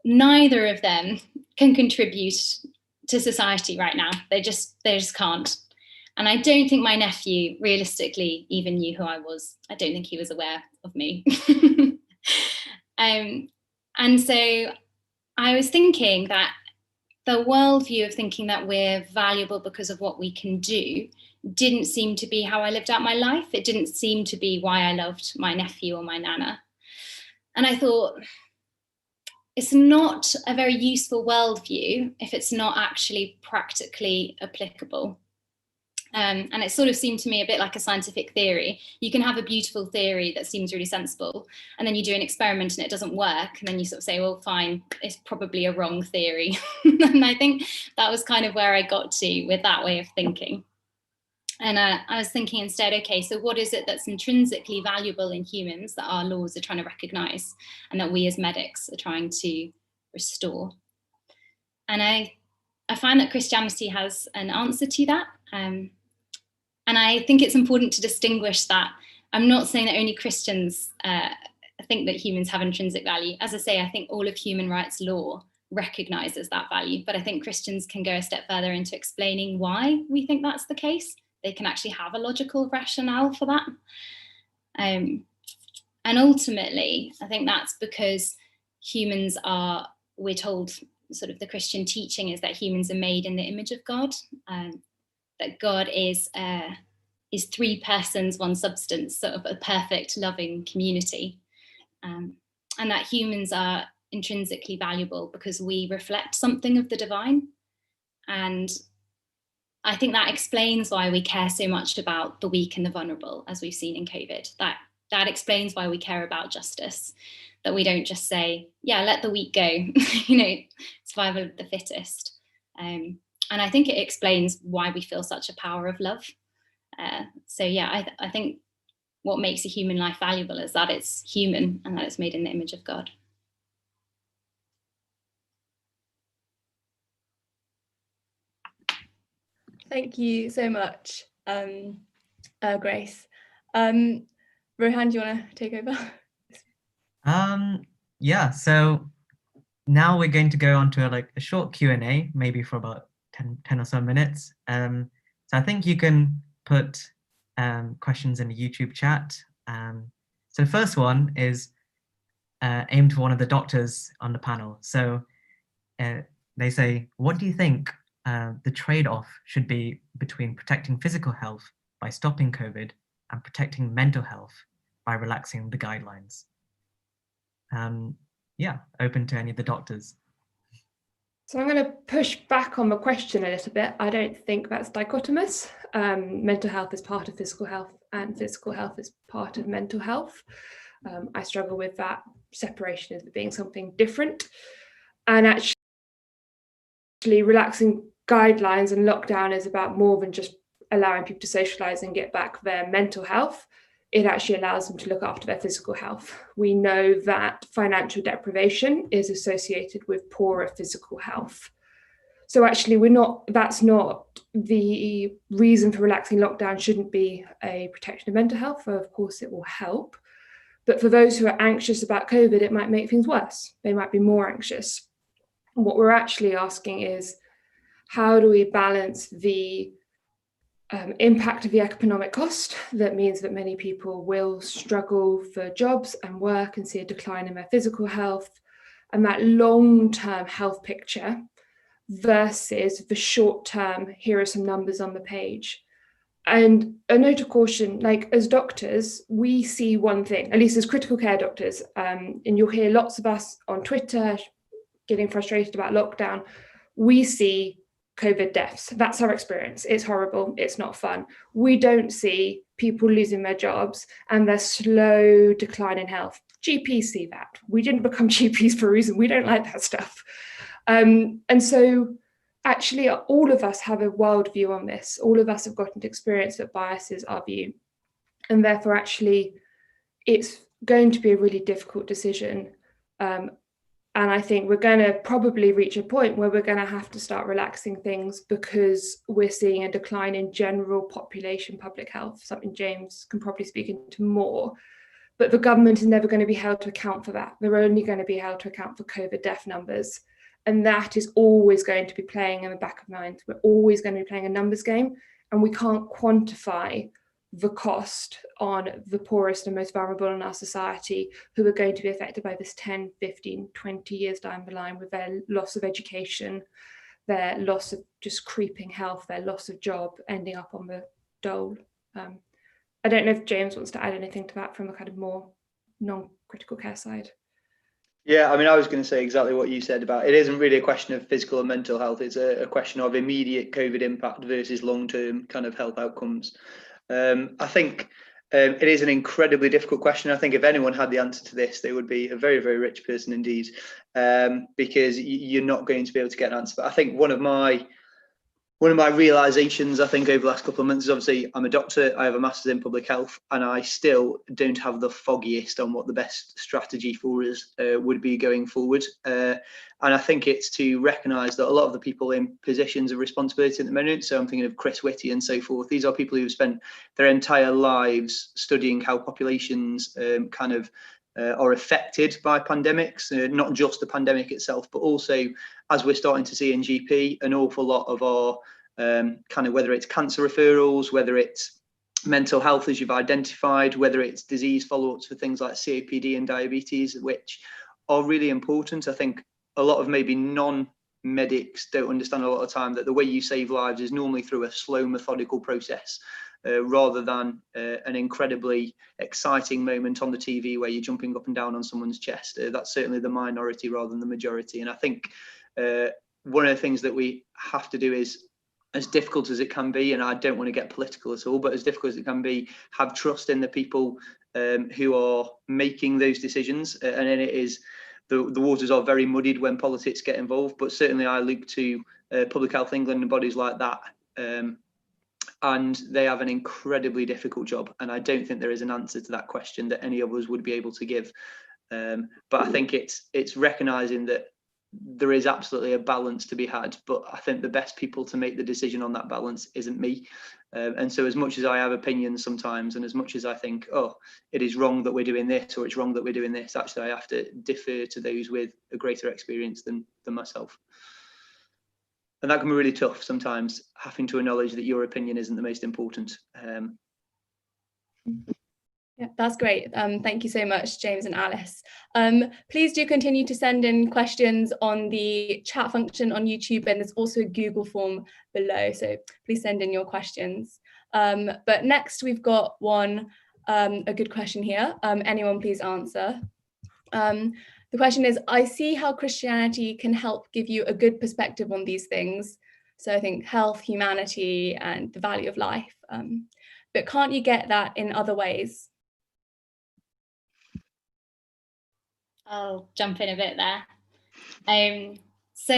neither of them can contribute to society right now. They just can't. And I don't think my nephew realistically even knew who I was. I don't think he was aware of me. And so I was thinking that the worldview of thinking that we're valuable because of what we can do didn't seem to be how I lived out my life. It didn't seem to be why I loved my nephew or my nana. And I thought, it's not a very useful worldview if it's not actually practically applicable. And it sort of seemed to me a bit like a scientific theory. You can have a beautiful theory that seems really sensible, and then you do an experiment and it doesn't work, and then you sort of say, well, fine, it's probably a wrong theory. And I think that was kind of where I got to with that way of thinking. And I was thinking instead, okay, so what is it that's intrinsically valuable in humans that our laws are trying to recognize and that we as medics are trying to restore? And I find that Christianity has an answer to that. And I think it's important to distinguish that. I'm not saying that only Christians think that humans have intrinsic value. As I say, I think all of human rights law recognizes that value, but I think Christians can go a step further into explaining why we think that's the case. They can actually have a logical rationale for that. And And ultimately, I think that's because humans are, we're told, sort of the Christian teaching is that humans are made in the image of God, that God is 3 persons, 1 substance, sort of a perfect, loving community. And that humans are intrinsically valuable because we reflect something of the divine. And I think that explains why we care so much about the weak and the vulnerable, as we've seen in COVID. That explains why we care about justice, that we don't just say, yeah, let the weak go, survival of the fittest. And I think it explains why we feel such a power of love. So yeah, I think what makes a human life valuable is that it's human and that it's made in the image of God. Thank you so much, Grace. Rohan, do you want to take over? Yeah, so now we're going to go on to a short Q&A, maybe for about 10 or so minutes. So I think you can put questions in the YouTube chat. So the first one is aimed to one of the doctors on the panel. So they say, what do you think the trade-off should be between protecting physical health by stopping COVID and protecting mental health by relaxing the guidelines? Yeah, open to any of the doctors. So I'm going to push back on the question a little bit. I don't think that's dichotomous. Mental health is part of physical health and physical health is part of mental health. I struggle with that separation as being something different. And actually relaxing guidelines and lockdown is about more than just allowing people to socialise and get back their mental health. It actually allows them to look after their physical health. We know that financial deprivation is associated with poorer physical health. So actually that's not the reason for relaxing lockdown. Shouldn't be a protection of mental health. Of course it will help. But for those who are anxious about COVID, it might make things worse. They might be more anxious. And what we're actually asking is, how do we balance the impact of the economic cost? That means that many people will struggle for jobs and work and see a decline in their physical health, and that long-term health picture versus the short-term, here are some numbers on the page. And a note of caution, as doctors, we see one thing, at least as critical care doctors, and you'll hear lots of us on Twitter getting frustrated about lockdown. We see COVID deaths. That's our experience. It's horrible. It's not fun. We don't see people losing their jobs and their slow decline in health. GPs see that. We didn't become GPs for a reason. We don't like that stuff. And so actually all of us have a world view on this. All of us have gotten to experience that biases our view. And therefore actually it's going to be a really difficult decision. And I think we're going to probably reach a point where we're going to have to start relaxing things because we're seeing a decline in general population public health, something James can probably speak into more. But the government is never going to be held to account for that. They're only going to be held to account for COVID death numbers. And that is always going to be playing in the back of mind. We're always going to be playing a numbers game, and we can't quantify the cost on the poorest and most vulnerable in our society who are going to be affected by this 10, 15, 20 years down the line with their loss of education, their loss of just creeping health, their loss of job, ending up on the dole. I don't know if James wants to add anything to that from a kind of more non-critical care side. Yeah, I mean, I was going to say exactly what you said about it isn't really a question of physical and mental health. It's a question of immediate COVID impact versus long-term kind of health outcomes. I think it is an incredibly difficult question. I think if anyone had the answer to this, they would be a very, very rich person indeed, because you're not going to be able to get an answer. But I think one of my realizations, I think, over the last couple of months is obviously I'm a doctor, I have a master's in public health, and I still don't have the foggiest on what the best strategy for us would be going forward. And I think it's to recognise that a lot of the people in positions of responsibility at the moment, so I'm thinking of Chris Whitty and so forth, these are people who've spent their entire lives studying how populations are affected by pandemics, not just the pandemic itself, but also, as we're starting to see in GP, an awful lot of our whether it's cancer referrals, whether it's mental health, as you've identified, whether it's disease follow-ups for things like COPD and diabetes, which are really important. I think a lot of maybe non-medics don't understand a lot of the time that the way you save lives is normally through a slow, methodical process, rather than an incredibly exciting moment on the TV where you're jumping up and down on someone's chest. That's certainly the minority rather than the majority. And I think one of the things that we have to do is, as difficult as it can be, and I don't want to get political at all, but as difficult as it can be, have trust in the people who are making those decisions. And then it is, the waters are very muddied when politics get involved, but certainly I look to Public Health England and bodies like that, and they have an incredibly difficult job. And I don't think there is an answer to that question that any of us would be able to give. But I think it's recognising that there is absolutely a balance to be had, but I think the best people to make the decision on that balance isn't me. And so as much as I have opinions sometimes, and as much as I think, oh, it is wrong that we're doing this, or it's wrong that we're doing this, actually I have to defer to those with a greater experience than myself. And that can be really tough sometimes, having to acknowledge that your opinion isn't the most important. Yeah, that's great. Thank you so much, James and Alice. Please do continue to send in questions on the chat function on YouTube, and there's also a Google form below, so please send in your questions. But next we've got a good question here. Anyone please answer. The question is, I see how Christianity can help give you a good perspective on these things. So I think health, humanity, and the value of life. But can't you get that in other ways? I'll jump in a bit there. So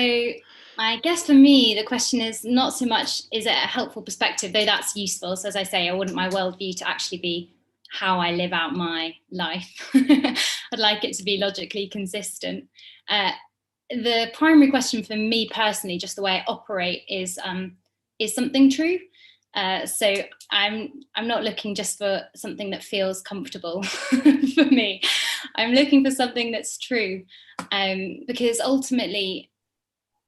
I guess for me, the question is not so much, is it a helpful perspective, though that's useful. So as I say, I want my worldview to actually be how I live out my life. I'd like it to be logically consistent. The primary question for me personally, just the way I operate, is something true? So I'm not looking just for something that feels comfortable for me. I'm looking for something that's true, because ultimately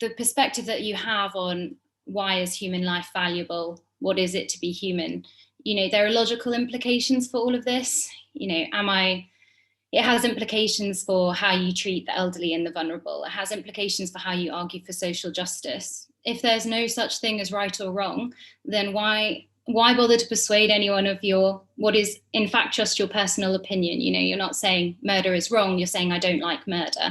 the perspective that you have on why is human life valuable, what is it to be human, there are logical implications for all of this. It has implications for how you treat the elderly and the vulnerable. It has implications for how you argue for social justice. If there's no such thing as right or wrong, then why bother to persuade anyone of what is in fact just your personal opinion? You're not saying murder is wrong, you're saying I don't like murder.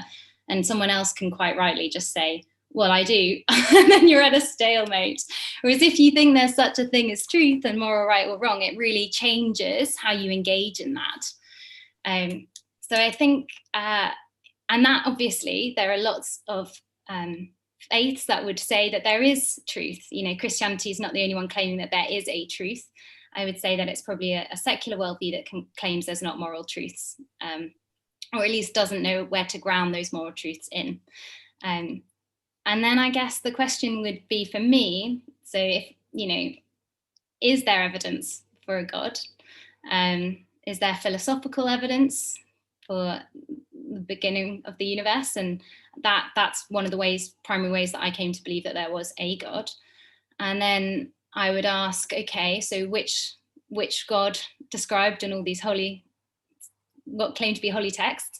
And someone else can quite rightly just say, well, I do. And then you're at a stalemate. Whereas if you think there's such a thing as truth and moral right or wrong, it really changes how you engage in that. So I think, and that obviously there are lots of faiths that would say that there is truth. Christianity is not the only one claiming that there is a truth. I would say that it's probably a secular worldview that claims there's not moral truths, or at least doesn't know where to ground those moral truths in. And then I guess the question would be for me, so if, is there evidence for a God? Is there philosophical evidence for the beginning of the universe? And that's one of the primary ways that I came to believe that there was a God. And then I would ask, okay, so which God described in all these what claim to be holy texts,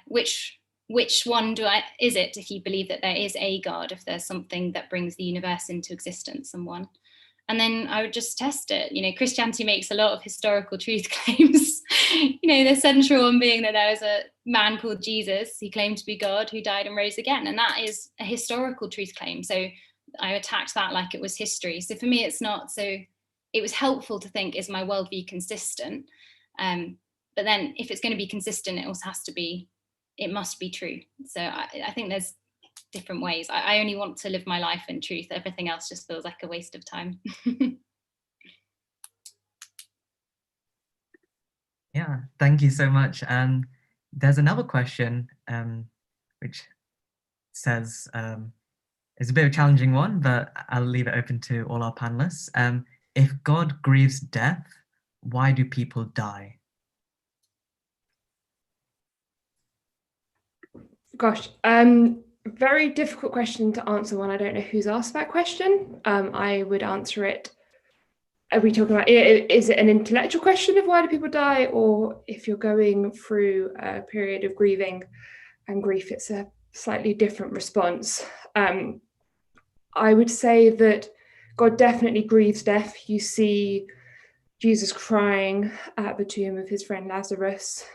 which one is it, if you believe that there is a God, if there's something that brings the universe into existence, someone? And then I would just test it. Christianity makes a lot of historical truth claims. The central one being that there was a man called Jesus, he claimed to be God, who died and rose again. And that is a historical truth claim. So I attacked that like it was history. So for me, it's not. So it was helpful to think, is my worldview consistent? But then if it's going to be consistent, it also it must be true. So I think there's different ways. I only want to live my life in truth. Everything else just feels like a waste of time. Yeah, thank you so much. And there's another question which says, it's a bit of a challenging one, but I'll leave it open to all our panelists. If God grieves death, why do people die? Gosh, very difficult question to answer when I don't know who's asked that question. I would answer it are we talking about, is it an intellectual question of why do people die, or if you're going through a period of grieving and grief, it's a slightly different response? I would say that God definitely grieves death. You see Jesus crying at the tomb of his friend Lazarus.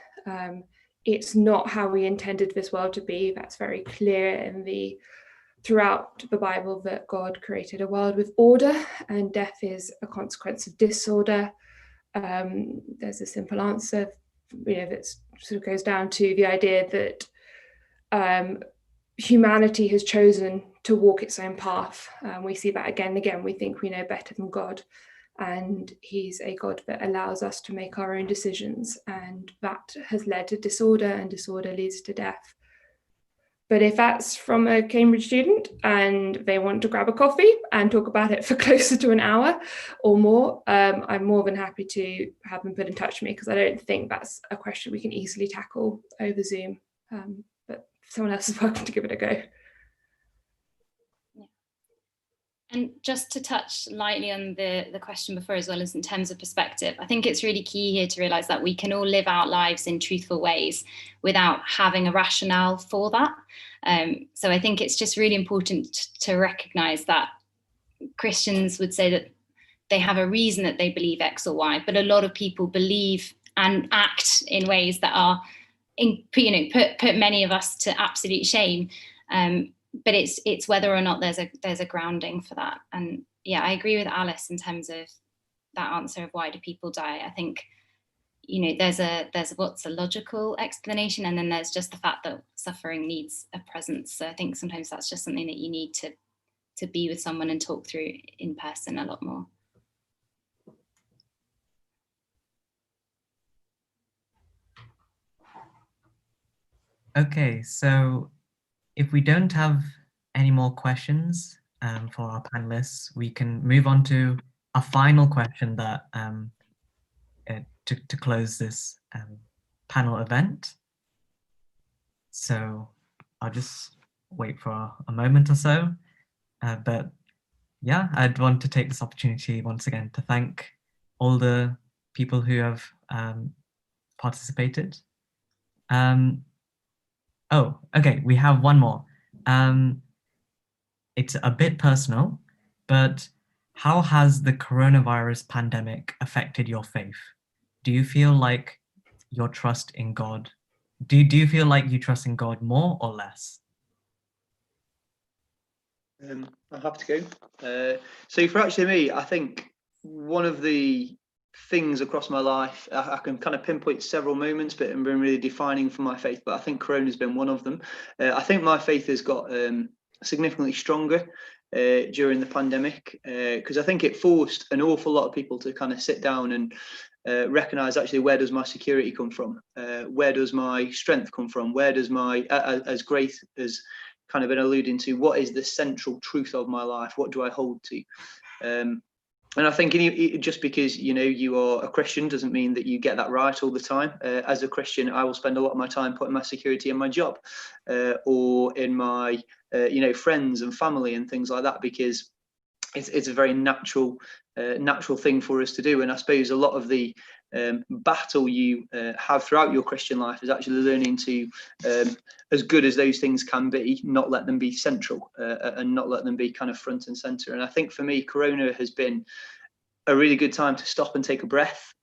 It's not how he intended this world to be. That's very clear throughout the Bible, that God created a world with order, and death is a consequence of disorder. There's a simple answer, that sort of goes down to the idea that humanity has chosen to walk its own path. We see that again and again. We think we know better than God, and he's a God that allows us to make our own decisions, and that has led to disorder, and disorder leads to death. But if that's from a Cambridge student and they want to grab a coffee and talk about it for closer to an hour or more, I'm more than happy to have them put in touch with me, because I don't think that's a question we can easily tackle over Zoom. But someone else is welcome to give it a go. And just to touch lightly on the question before, as well as in terms of perspective, I think it's really key here to realise that we can all live our lives in truthful ways without having a rationale for that. So I think it's just really important to recognise that Christians would say that they have a reason that they believe X or Y, but a lot of people believe and act in ways that are, put many of us to absolute shame. But it's whether or not there's a grounding for that. And yeah, I agree with Alice in terms of that answer of why do people die. I think, there's what's a logical explanation, and then there's just the fact that suffering needs a presence. So I think sometimes that's just something that you need to be with someone and talk through in person a lot more. Okay, so if we don't have any more questions for our panelists, we can move on to a final question that to close this panel event. So I'll just wait for a moment or so. But yeah, I'd want to take this opportunity once again to thank all the people who have participated. Oh, okay, we have one more. It's a bit personal, but how has the coronavirus pandemic affected your faith? Do you feel like your trust in God? Do you feel like you trust in God more or less? I'll have to go. So for actually me, I think one of the things across my life, I can kind of pinpoint several moments, but have been really defining for my faith. But I think Corona has been one of them. I think my faith has got significantly stronger during the pandemic, because I think it forced an awful lot of people to kind of sit down and recognize, actually, where does my security come from? Where does my strength come from? Where does my, as Grace has kind of been alluding to, what is the central truth of my life? What do I hold to? And I think just because you are a Christian doesn't mean that you get that right all the time. As a Christian, I will spend a lot of my time putting my security in my job or in my friends and family and things like that, because it's a very natural thing for us to do. And I suppose a lot of the battle you have throughout your Christian life is actually learning to, as good as those things can be, not let them be central and not let them be kind of front and center. And I think for me, Corona has been a really good time to stop and take a breath,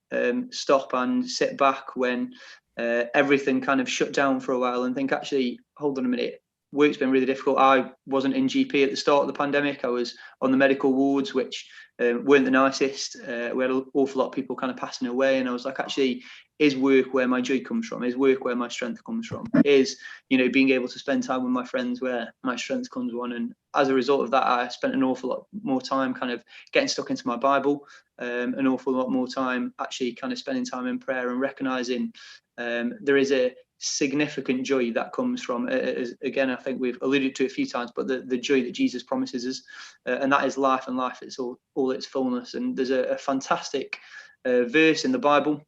stop and sit back when everything kind of shut down for a while, and think, actually, hold on a minute. Work's been really difficult. I wasn't in GP at the start of the pandemic. I was on the medical wards, which weren't the nicest. We had an awful lot of people kind of passing away, and I was like, actually, is work where my joy comes from? Is work where my strength comes from? Is being able to spend time with my friends where my strength comes from? And as a result of that, I spent an awful lot more time kind of getting stuck into my Bible, an awful lot more time actually kind of spending time in prayer and recognizing there is a significant joy that comes from, again, I think we've alluded to it a few times, but the joy that Jesus promises us, and that is life, and life is all its fullness. And there's a fantastic verse in the Bible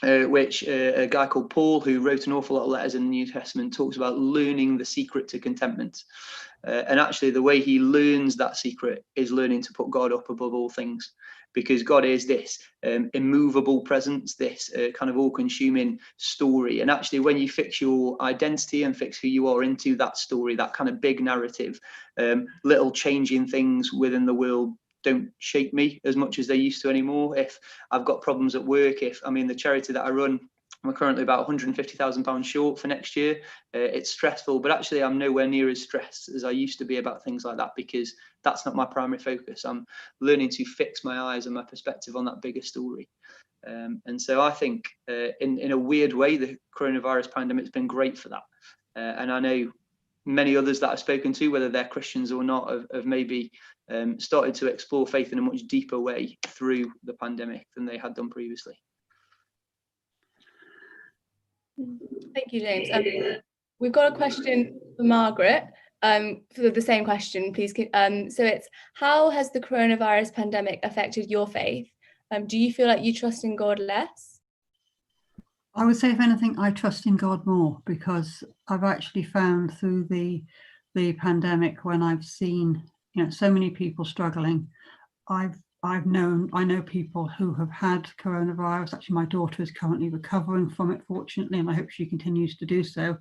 which a guy called Paul, who wrote an awful lot of letters in the New Testament, talks about learning the secret to contentment. And actually, the way he learns that secret is learning to put God up above all things, because God is this immovable presence, this kind of all-consuming story. And actually, when you fix your identity and fix who you are into that story, that kind of big narrative, little changing things within the world don't shake me as much as they used to anymore. If I've got problems at work, the charity that I run, we're currently about £150,000 short for next year. It's stressful, but actually I'm nowhere near as stressed as I used to be about things like that, because that's not my primary focus. I'm learning to fix my eyes and my perspective on that bigger story. And so I think in a weird way, the coronavirus pandemic has been great for that. And I know many others that I've spoken to, whether they're Christians or not, have maybe started to explore faith in a much deeper way through the pandemic than they had done previously. Thank you, James. We've got a question for Margaret, for the same question, please. So it's, how has the coronavirus pandemic affected your faith? Do you feel like you trust in God less? I would say, if anything, I trust in God more, because I've actually found through the pandemic, when I've seen, so many people struggling, I know people who have had coronavirus. Actually, my daughter is currently recovering from it, fortunately, and I hope she continues to do so.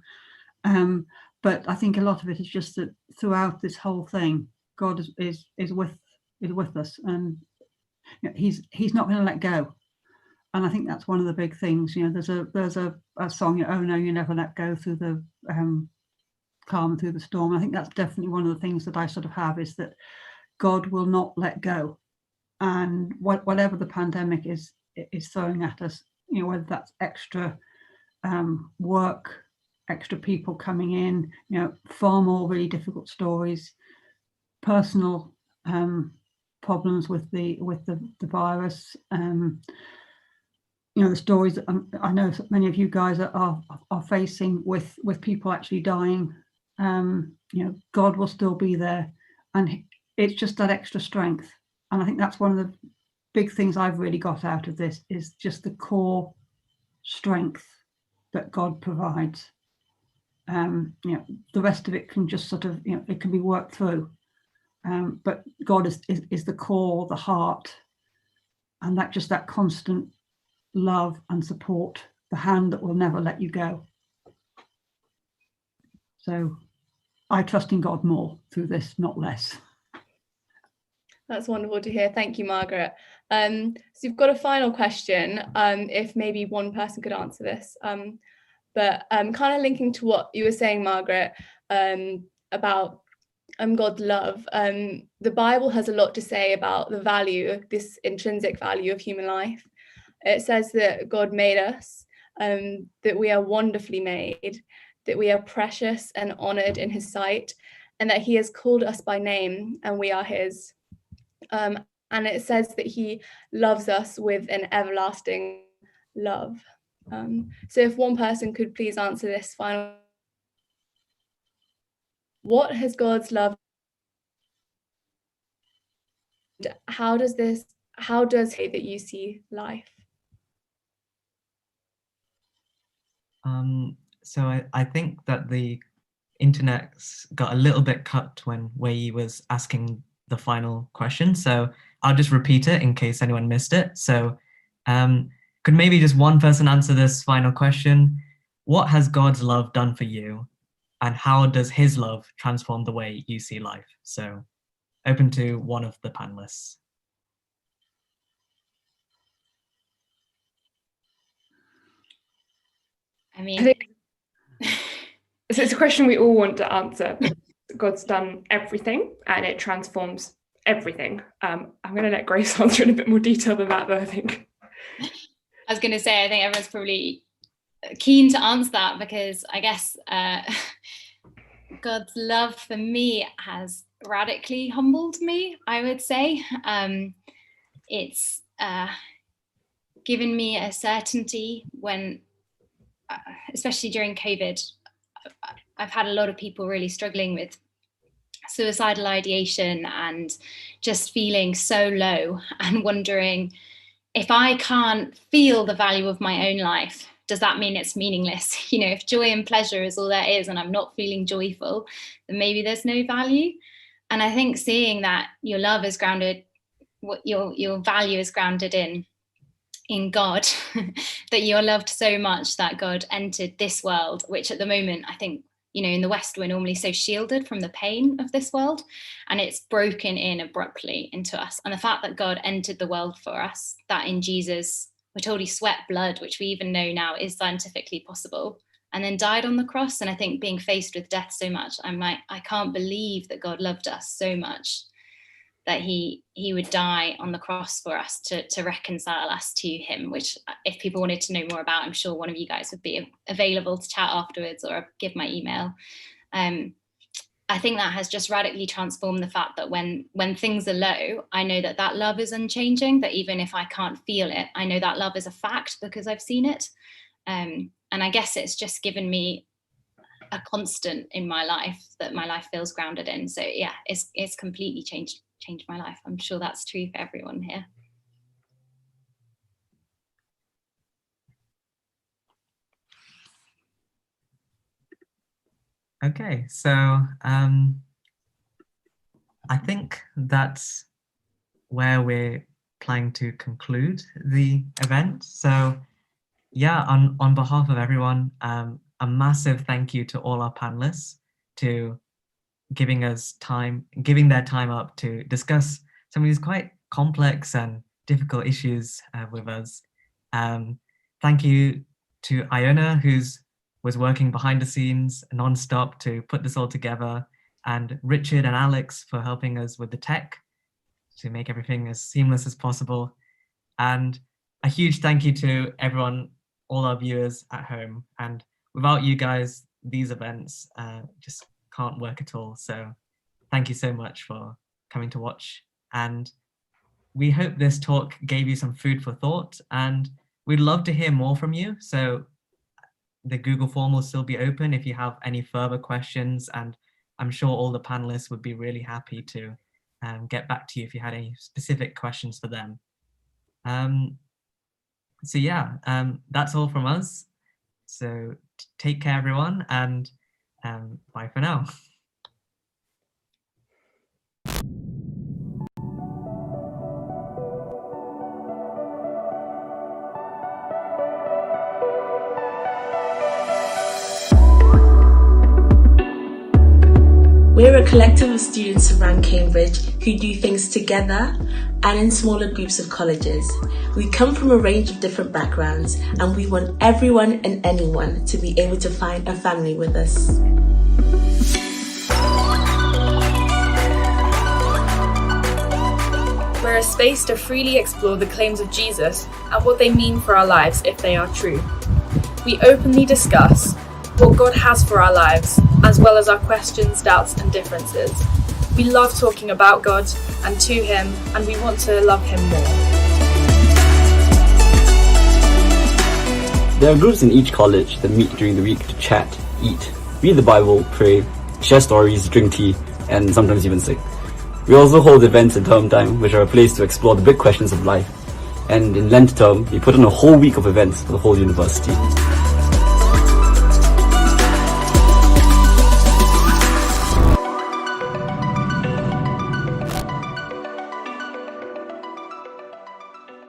But I think a lot of it is just that throughout this whole thing, God is with us, and He's not going to let go. And I think that's one of the big things. There's a song, "Oh no, you never let go through the calm through the storm." I think that's definitely one of the things that I sort of have, is that God will not let go. And whatever the pandemic is throwing at us, whether that's extra work, extra people coming in, far more really difficult stories, personal problems with the virus, the stories that I know many of you guys are facing with people actually dying. God will still be there, and it's just that extra strength. And I think that's one of the big things I've really got out of this, is just the core strength that God provides. The rest of it can just sort of, it can be worked through. But God is the core, the heart, and that constant love and support, the hand that will never let you go. So I trust in God more through this, not less. That's wonderful to hear. Thank you, Margaret. So you've got a final question, if maybe one person could answer this. But kind of linking to what you were saying, Margaret, about God's love. The Bible has a lot to say about the value, this intrinsic value of human life. It says that God made us, that we are wonderfully made, that we are precious and honoured in His sight, and that He has called us by name and we are His. And it says that He loves us with an everlasting love. So if one person could please answer this final, what has God's love? How does it that you see life? So I think that the internet's got a little bit cut when Wei was asking the final question. So I'll just repeat it in case anyone missed it. So could maybe just one person answer this final question? What has God's love done for you? And how does His love transform the way you see life? So open to one of the panelists. I mean, I think it's a question we all want to answer. God's done everything and it transforms everything. I'm going to let Grace answer in a bit more detail than that, though, I think. I was going to say, I think everyone's probably keen to answer that, because I guess God's love for me has radically humbled me, I would say. It's given me a certainty when, especially during COVID, I've had a lot of people really struggling with suicidal ideation and just feeling so low and wondering, if I can't feel the value of my own life, does that mean it's meaningless? You know, if joy and pleasure is all there is and I'm not feeling joyful, then maybe there's no value. And I think seeing that your love is grounded, what your value is grounded in God, that you're loved so much that God entered this world, which at the moment, I think, you know, in the West, we're normally so shielded from the pain of this world, and it's broken in abruptly into us. And the fact that God entered the world for us, that in Jesus, we're told he sweat blood, which we even know now is scientifically possible, and then died on the cross. And I think being faced with death so much, I'm like, I can't believe that God loved us so much that he would die on the cross for us to reconcile us to him, which if people wanted to know more about, I'm sure one of you guys would be available to chat afterwards or give my email. I think that has just radically transformed the fact that when things are low, I know that love is unchanging, that even if I can't feel it, I know that love is a fact because I've seen it. And I guess it's just given me a constant in my life that my life feels grounded in. So yeah, it's completely changed my life. I'm sure that's true for everyone here. Okay, so I think that's where we're planning to conclude the event. So yeah, on behalf of everyone, a massive thank you to all our panelists to giving their time up to discuss some of these quite complex and difficult issues with us. Thank you to Iona, was working behind the scenes non-stop to put this all together, and Richard and Alex for helping us with the tech to make everything as seamless as possible. And a huge thank you to everyone, all our viewers at home. And without you guys, these events just can't work at all. So thank you so much for coming to watch. And we hope this talk gave you some food for thought, and we'd love to hear more from you. So the Google form will still be open if you have any further questions, and I'm sure all the panelists would be really happy to get back to you if you had any specific questions for them. So yeah, that's all from us. So take care, everyone, and bye for now. We're a collective of students around Cambridge who do things together and in smaller groups of colleges. We come from a range of different backgrounds, and we want everyone and anyone to be able to find a family with us. We're a space to freely explore the claims of Jesus and what they mean for our lives if they are true. We openly discuss what God has for our lives, as well as our questions, doubts, and differences. We love talking about God and to Him, and we want to love Him more. There are groups in each college that meet during the week to chat, eat, read the Bible, pray, share stories, drink tea, and sometimes even sing. We also hold events in term time, which are a place to explore the big questions of life. And in Lent term, we put on a whole week of events for the whole university.